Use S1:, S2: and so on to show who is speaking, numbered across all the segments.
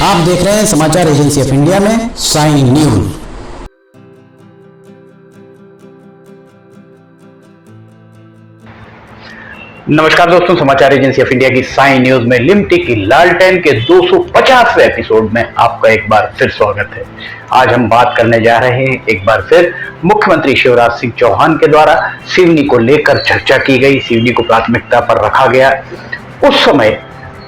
S1: आप देख रहे हैं समाचार एजेंसी ऑफ इंडिया में साइन न्यूज।
S2: नमस्कार दोस्तों, समाचार एजेंसी ऑफ इंडिया की साइन न्यूज में लिमटी की लालटेन के 250वें एपिसोड में आपका एक बार फिर स्वागत है। आज हम बात करने जा रहे हैं एक बार फिर मुख्यमंत्री शिवराज सिंह चौहान के द्वारा सिवनी को लेकर चर्चा की गई, सिवनी को प्राथमिकता पर रखा गया। उस समय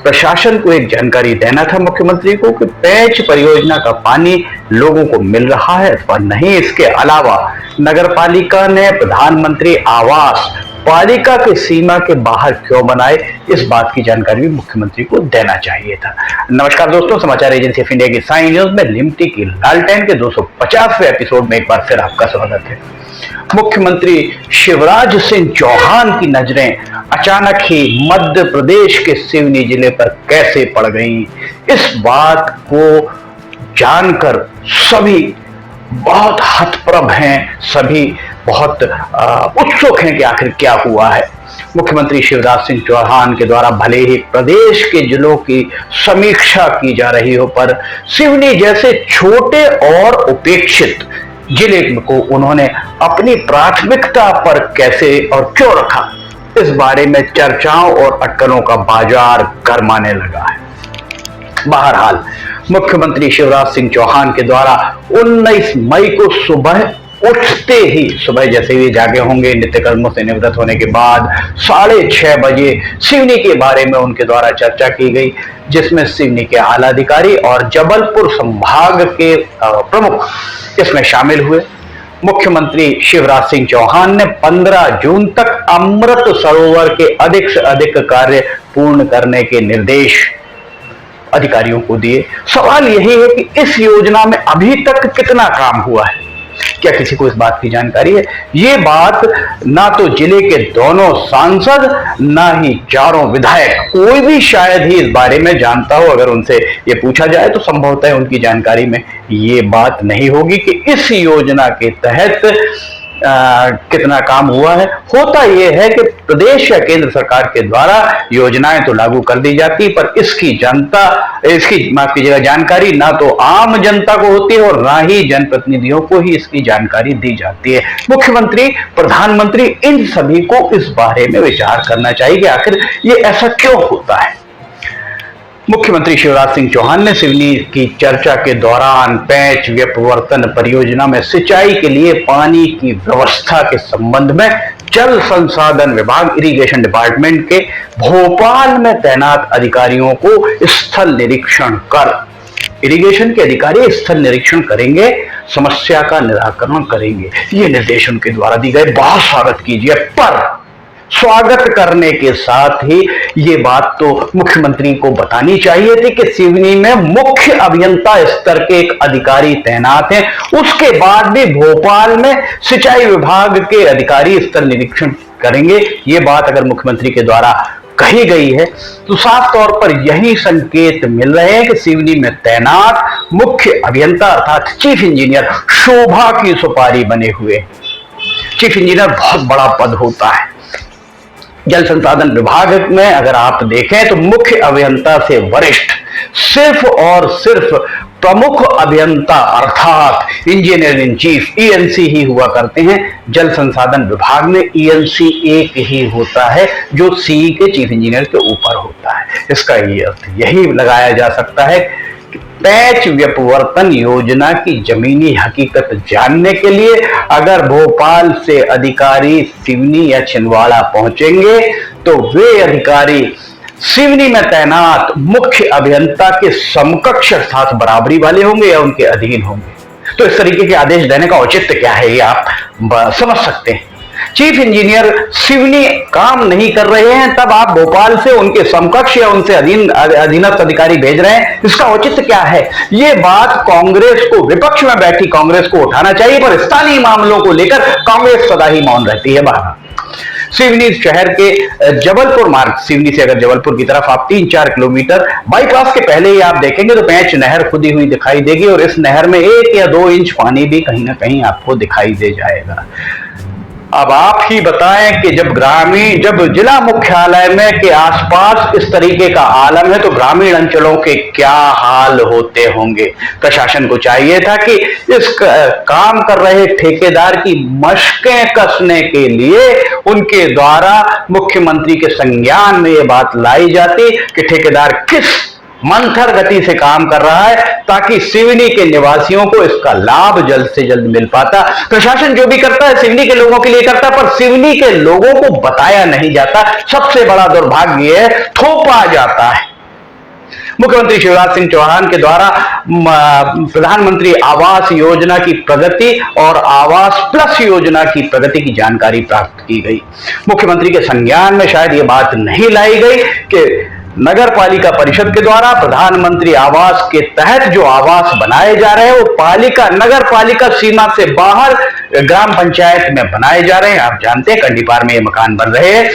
S2: प्रशासन को एक जानकारी देना था मुख्यमंत्री को कि पेंच परियोजना का पानी लोगों को मिल रहा है अथवा नहीं। इसके अलावा नगरपालिका ने प्रधानमंत्री आवास पालिका की सीमा के बाहर क्यों बनाए, इस बात की जानकारी भी मुख्यमंत्री को देना चाहिए था। नमस्कार दोस्तों, समाचार एजेंसी ऑफ इंडिया की साइन न्यूज में लिमटी की लालटेन के 250वें एपिसोड में एक बार फिर आपका स्वागत है। मुख्यमंत्री शिवराज सिंह चौहान की नजरें अचानक ही मध्य प्रदेश के सिवनी जिले पर कैसे पड़ गईं, इस बात को जानकर सभी बहुत हतप्रभ हैं, सभी बहुत उत्सुक हैं कि आखिर क्या हुआ है। मुख्यमंत्री शिवराज सिंह चौहान के द्वारा भले ही प्रदेश के जिलों की समीक्षा की जा रही हो, पर सिवनी जैसे छोटे और उपेक्षित जिले को उन्होंने अपनी प्राथमिकता पर कैसे और क्यों रखा, इस बारे में चर्चाओं और अटकलों का बाजार गरमाने लगा है। बहरहाल मुख्यमंत्री शिवराज सिंह चौहान के द्वारा 19 मई को सुबह उठते ही, सुबह जैसे ही जागे होंगे नित्य कर्मों से निवृत्त होने के बाद 6:30 बजे सिवनी के बारे में उनके द्वारा चर्चा की गई, जिसमें सिवनी के आला अधिकारी और जबलपुर संभाग के प्रमुख इसमें शामिल हुए। मुख्यमंत्री शिवराज सिंह चौहान ने 15 जून तक अमृत सरोवर के अधिक से अधिक कार्य पूर्ण करने के निर्देश अधिकारियों को दिए। सवाल यही है कि इस योजना में अभी तक कितना काम हुआ है, क्या किसी को इस बात की जानकारी है? ये बात ना तो जिले के दोनों सांसद ना ही चारों विधायक, कोई भी शायद ही इस बारे में जानता हो। अगर उनसे ये पूछा जाए तो संभवतः उनकी जानकारी में ये बात नहीं होगी कि इस योजना के तहत कितना काम हुआ है। होता यह है कि प्रदेश या केंद्र सरकार के द्वारा योजनाएं तो लागू कर दी जाती, पर इसकी माफ कीजिएगा जानकारी ना तो आम जनता को होती है और ना ही जनप्रतिनिधियों को ही इसकी जानकारी दी जाती है। मुख्यमंत्री, प्रधानमंत्री, इन सभी को इस बारे में विचार करना चाहिए कि आखिर ये ऐसा क्यों होता है। मुख्यमंत्री शिवराज सिंह चौहान ने सिवनी की चर्चा के दौरान पेंच व्यपवर्तन परियोजना में सिंचाई के लिए पानी की व्यवस्था के संबंध में जल संसाधन विभाग इरिगेशन डिपार्टमेंट के भोपाल में तैनात अधिकारियों को स्थल निरीक्षण कर, इरिगेशन के अधिकारी स्थल निरीक्षण करेंगे, समस्या का निराकरण करेंगे, ये निर्देश उनके द्वारा दी गए। बहुत स्वागत कीजिए, पर स्वागत करने के साथ ही ये बात तो मुख्यमंत्री को बतानी चाहिए थी कि सिवनी में मुख्य अभियंता स्तर के एक अधिकारी तैनात हैं, उसके बाद भी भोपाल में सिंचाई विभाग के अधिकारी स्थल निरीक्षण करेंगे। ये बात अगर मुख्यमंत्री के द्वारा कही गई है तो साफ तौर पर यही संकेत मिल रहे हैं कि सिवनी में तैनात मुख्य अभियंता अर्थात चीफ इंजीनियर शोभा की सुपारी बने हुए। चीफ इंजीनियर बहुत बड़ा पद होता है जल संसाधन विभाग में। अगर आप देखें तो मुख्य अभियंता से वरिष्ठ सिर्फ और सिर्फ प्रमुख अभियंता अर्थात इंजीनियर इन चीफ ईएनसी ही हुआ करते हैं। जल संसाधन विभाग में ईएनसी एक ही होता है जो सीई के चीफ इंजीनियर के ऊपर होता है। इसका ये अर्थ यही लगाया जा सकता है कि पेंच व्यपवर्तन योजना की जमीनी हकीकत जानने के लिए अगर भोपाल से अधिकारी सिवनी या छिंदवाड़ा पहुंचेंगे तो वे अधिकारी सिवनी में तैनात मुख्य अभियंता के समकक्ष अर्थात बराबरी वाले होंगे या उनके अधीन होंगे। तो इस तरीके के आदेश देने का औचित्य क्या है, ये आप समझ सकते हैं। चीफ इंजीनियर सिवनी काम नहीं कर रहे हैं, तब आप भोपाल से उनके समकक्ष या उनसे अधीनस्थ अधिकारी भेज रहे हैं, इसका औचित्य क्या है? ये बात कांग्रेस को, विपक्ष में बैठी कांग्रेस को उठाना चाहिए, पर स्थानीय मामलों को लेकर कांग्रेस सदा ही मौन रहती है। बाहर सिवनी शहर के जबलपुर मार्ग, सिवनी से अगर जबलपुर की तरफ आप 3-4 किलोमीटर बाईपास के पहले ही आप देखेंगे तो पेंच नहर खुदी हुई दिखाई देगी और इस नहर में 1 या 2 इंच पानी भी कहीं ना कहीं आपको दिखाई दे जाएगा। अब आप ही बताएं कि जब जिला मुख्यालय में के आसपास इस तरीके का आलम है तो ग्रामीण अंचलों के क्या हाल होते होंगे। प्रशासन को चाहिए था कि इस काम कर रहे ठेकेदार की मशकें कसने के लिए उनके द्वारा मुख्यमंत्री के संज्ञान में यह बात लाई जाती कि ठेकेदार किस मंथर गति से काम कर रहा है, ताकि सिवनी के निवासियों को इसका लाभ जल्द से जल्द मिल पाता। प्रशासन जो भी करता है सिवनी के लोगों के लिए करता है, पर सिवनी के लोगों को बताया नहीं जाता। सबसे बड़ा दुर्भाग्य है, थोपा जाता है। मुख्यमंत्री शिवराज सिंह चौहान के द्वारा प्रधानमंत्री आवास योजना की प्रगति और आवास प्लस योजना की प्रगति की जानकारी प्राप्त की गई। मुख्यमंत्री के संज्ञान में शायद ये बात नहीं लाई गई कि नगर पालिका परिषद के द्वारा प्रधानमंत्री आवास के तहत जो आवास बनाए जा रहे हैं वो नगर पालिका सीमा से बाहर ग्राम पंचायत में बनाए जा रहे हैं। आप जानते हैं कंडीपार में ये मकान बन रहे हैं।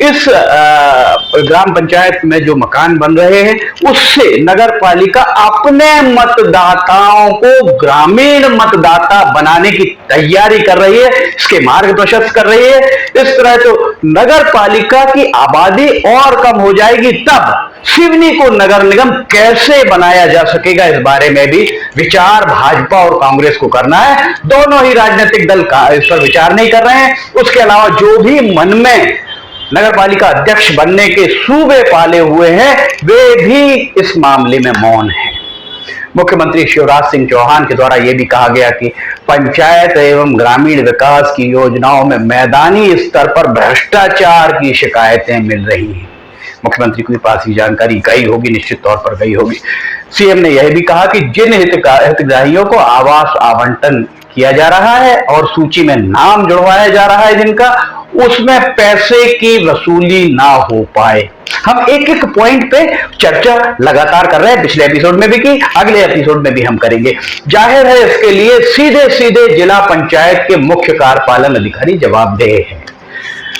S2: इस ग्राम पंचायत में जो मकान बन रहे हैं उससे नगर पालिका अपने मतदाताओं को ग्रामीण मतदाता बनाने की तैयारी कर रही है, इसके मार्ग प्रशस्त कर रही है। इस तरह तो नगर पालिका की आबादी और कम हो जाएगी, तब सिवनी को नगर निगम कैसे बनाया जा सकेगा, इस बारे में भी विचार भाजपा और कांग्रेस को करना है। दोनों ही राजनीतिक दल इस पर विचार नहीं कर रहे हैं। उसके अलावा जो भी मन में नगर पालिका अध्यक्ष बनने के सूबे पाले हुए हैं वे भी इस मामले में मौन हैं। मुख्यमंत्री शिवराज सिंह चौहान के द्वारा यह भी कहा गया कि पंचायत एवं ग्रामीण विकास की योजनाओं में मैदानी स्तर पर भ्रष्टाचार की शिकायतें मिल रही हैं। मुख्यमंत्री के पास ये जानकारी गई होगी, निश्चित तौर पर गई होगी। सीएम ने यह भी कहा कि जिन हितग्राहियों को आवास आवंटन किया जा रहा है और सूची में नाम जुड़वाया जा रहा है जिनका, उसमें पैसे की वसूली ना हो पाए। हम एक एक पॉइंट पे चर्चा लगातार कर रहे हैं, पिछले एपिसोड में भी की, अगले एपिसोड में भी हम करेंगे। जाहिर है इसके लिए सीधे सीधे जिला पंचायत के मुख्य कार्यपालन अधिकारी जवाबदेह है।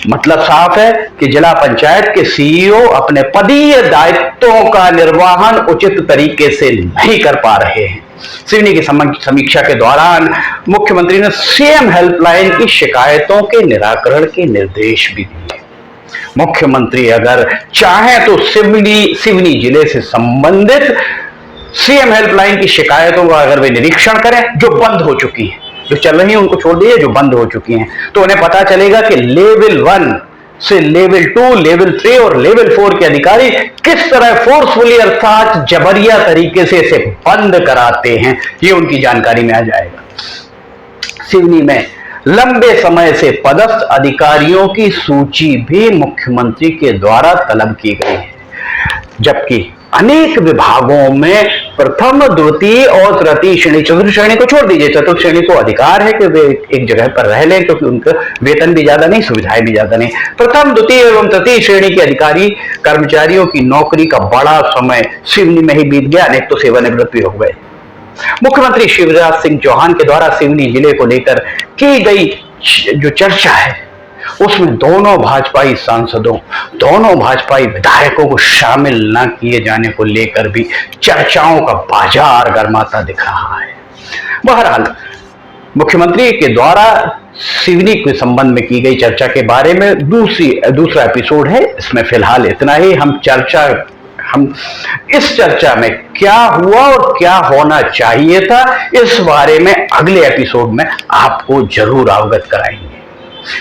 S2: मतलब साफ है कि जिला पंचायत के सीईओ अपने पदीय दायित्वों का निर्वहन उचित तरीके से नहीं कर पा रहे हैं। सिवनी की समीक्षा के दौरान मुख्यमंत्री ने सीएम हेल्पलाइन की शिकायतों के निराकरण के निर्देश भी दिए। मुख्यमंत्री अगर चाहे तो सिवनी जिले से संबंधित सीएम हेल्पलाइन की शिकायतों का अगर वे निरीक्षण करें, जो बंद हो चुकी है, जो चल रही है उनको छोड़ दीजिए, जो बंद हो चुकी हैं, तो उन्हें पता चलेगा कि लेवल 1 से लेवल 2, लेवल 3 और लेवल 4 के अधिकारी किस तरह फोर्सफुली अर्थात जबरिया तरीके से इसे बंद कराते हैं, ये उनकी जानकारी में आ जाएगा। सिवनी में लंबे समय से पदस्थ अधिकारियों की सूची भी मुख्यमंत्री के द्वारा तलब की गई है, जबकि अनेक विभागों में प्रथम, द्वितीय और तृतीय श्रेणी, चतुर्थ श्रेणी को छोड़ दीजिए, चतुर्थ श्रेणी को अधिकार है कि वे एक जगह पर रह लें क्योंकि उनका वेतन भी ज्यादा नहीं, सुविधाएं भी ज्यादा नहीं। प्रथम, द्वितीय एवं तृतीय श्रेणी के अधिकारी कर्मचारियों की नौकरी का बड़ा समय सिवनी में ही बीत गया, अनेक तो सेवानिवृत्त भी हो गए। मुख्यमंत्री शिवराज सिंह चौहान के द्वारा सिवनी जिले को लेकर की गई जो चर्चा है उसमें दोनों भाजपाई सांसदों, दोनों भाजपाई विधायकों को शामिल न किए जाने को लेकर भी चर्चाओं का बाजार गर्माता दिख रहा है। बहरहाल मुख्यमंत्री के द्वारा सिवनी के संबंध में की गई चर्चा के बारे में दूसरा एपिसोड है, इसमें फिलहाल इतना ही। हम इस चर्चा में क्या हुआ और क्या होना चाहिए था, इस बारे में अगले एपिसोड में आपको जरूर अवगत कराएंगे।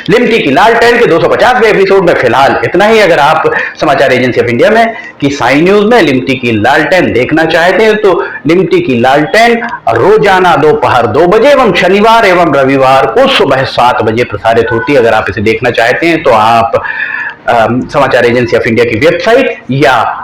S2: लिमटी की लालटेन के 250वें एपिसोड में फिलहाल इतना ही। अगर आप समाचार एजेंसी ऑफ इंडिया में की साई न्यूज में लिमटी की लालटेन देखना चाहते हैं तो लिमटी की लालटेन रोजाना दोपहर 2 बजे एवं शनिवार एवं रविवार को सुबह 7 बजे प्रसारित होती है। अगर आप इसे देखना चाहते हैं तो आप समाचार एजेंसी ऑफ इंडिया की वेबसाइट या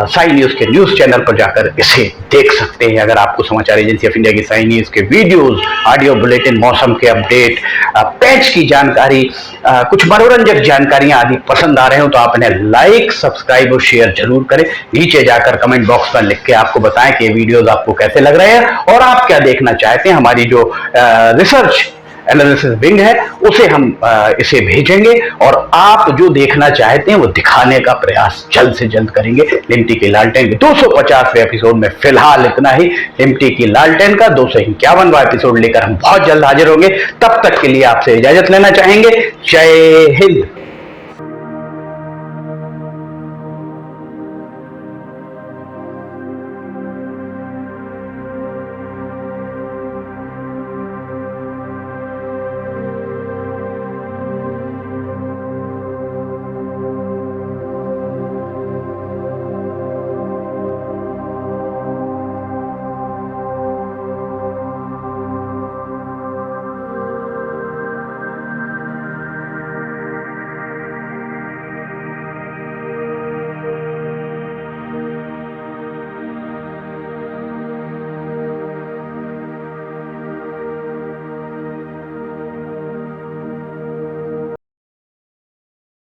S2: साई न्यूज के न्यूज चैनल पर जाकर इसे देख सकते हैं। अगर आपको समाचार एजेंसी ऑफ इंडिया की साई न्यूज के वीडियोस, ऑडियो बुलेटिन, मौसम के अपडेट, पैच की जानकारी, कुछ मनोरंजक जानकारियां आदि पसंद आ रहे हो तो आप इन्हें लाइक, सब्सक्राइब और शेयर जरूर करें। नीचे जाकर कमेंट बॉक्स में लिख के आपको बताएं कि ये वीडियोस आपको कैसे लग रहे हैं और आप क्या देखना चाहते हैं। हमारी जो रिसर्च एनालिसिस विंग है, उसे हम इसे भेजेंगे और आप जो देखना चाहते हैं वो दिखाने का प्रयास जल्द से जल्द करेंगे। लिमटी की लालटेन के 250वें एपिसोड में फिलहाल इतना ही। लिमटी की लालटेन का 251वां एपिसोड लेकर हम बहुत जल्द हाजिर होंगे। तब तक के लिए आपसे इजाजत लेना चाहेंगे। जय हिंद।